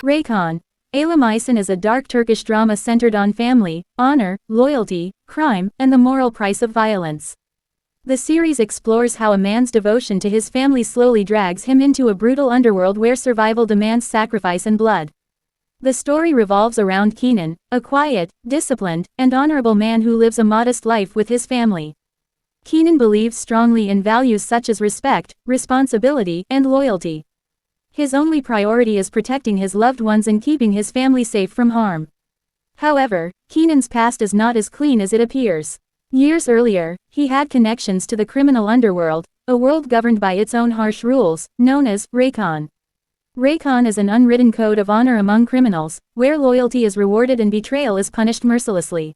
Raycon. Ailem İçin is a dark Turkish drama centered on family, honor, loyalty, crime, and the moral price of violence. The series explores how a man's devotion to his family slowly drags him into a brutal underworld where survival demands sacrifice and blood. The story revolves around Kenan, a quiet, disciplined, and honorable man who lives a modest life with his family. Kenan believes strongly in values such as respect, responsibility, and loyalty. His only priority is protecting his loved ones and keeping his family safe from harm. However, Kenan's past is not as clean as it appears. Years earlier, he had connections to the criminal underworld, a world governed by its own harsh rules, known as Raycon. Raycon is an unwritten code of honor among criminals, where loyalty is rewarded and betrayal is punished mercilessly.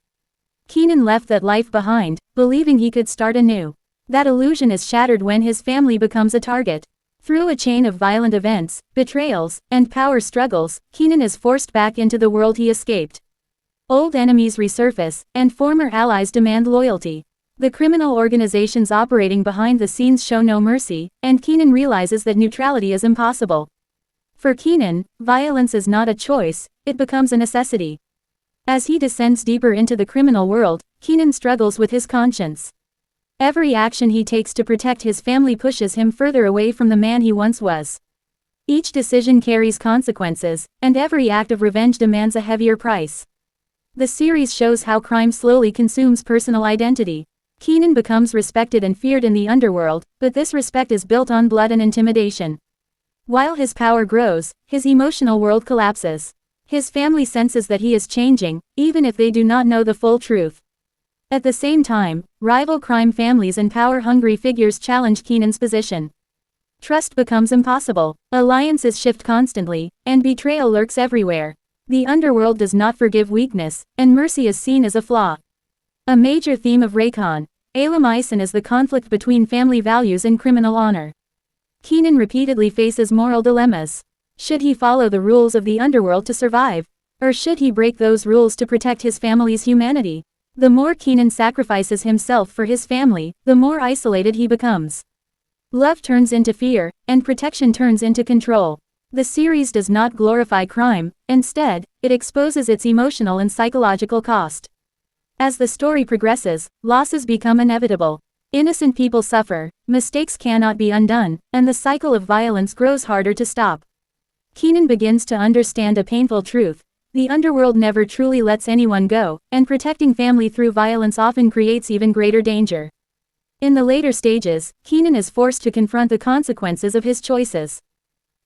Kenan left that life behind, believing he could start anew. That illusion is shattered when his family becomes a target. Through a chain of violent events, betrayals, and power struggles, Kenan is forced back into the world he escaped. Old enemies resurface, and former allies demand loyalty. The criminal organizations operating behind the scenes show no mercy, and Kenan realizes that neutrality is impossible. For Kenan, violence is not a choice, it becomes a necessity. As he descends deeper into the criminal world, Kenan struggles with his conscience. Every action he takes to protect his family pushes him further away from the man he once was. Each decision carries consequences, and every act of revenge demands a heavier price. The series shows how crime slowly consumes personal identity. Kenan becomes respected and feared in the underworld, but this respect is built on blood and intimidation. While his power grows, his emotional world collapses. His family senses that he is changing, even if they do not know the full truth. At the same time, rival crime families and power-hungry figures challenge Kenan's position. Trust becomes impossible, alliances shift constantly, and betrayal lurks everywhere. The underworld does not forgive weakness, and mercy is seen as a flaw. A major theme of Raycon, Ailem İçin is the conflict between family values and criminal honor. Kenan repeatedly faces moral dilemmas. Should he follow the rules of the underworld to survive? Or should he break those rules to protect his family's humanity? The more Kenan sacrifices himself for his family, the more isolated he becomes. Love turns into fear, and protection turns into control. The series does not glorify crime, instead, it exposes its emotional and psychological cost. As the story progresses, losses become inevitable. Innocent people suffer, mistakes cannot be undone, and the cycle of violence grows harder to stop. Kenan begins to understand a painful truth. The underworld never truly lets anyone go, and protecting family through violence often creates even greater danger. In the later stages, Kenan is forced to confront the consequences of his choices.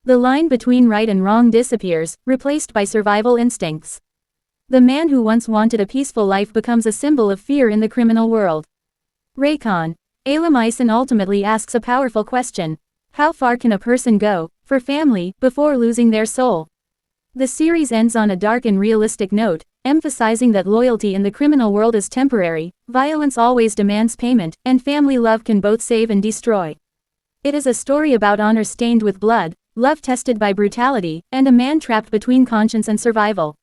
The line between right and wrong disappears, replaced by survival instincts. The man who once wanted a peaceful life becomes a symbol of fear in the criminal world. Raycon. Ailem İçin ultimately asks a powerful question. How far can a person go, for family, before losing their soul? The series ends on a dark and realistic note, emphasizing that loyalty in the criminal world is temporary, violence always demands payment, and family love can both save and destroy. It is a story about honor stained with blood, love tested by brutality, and a man trapped between conscience and survival.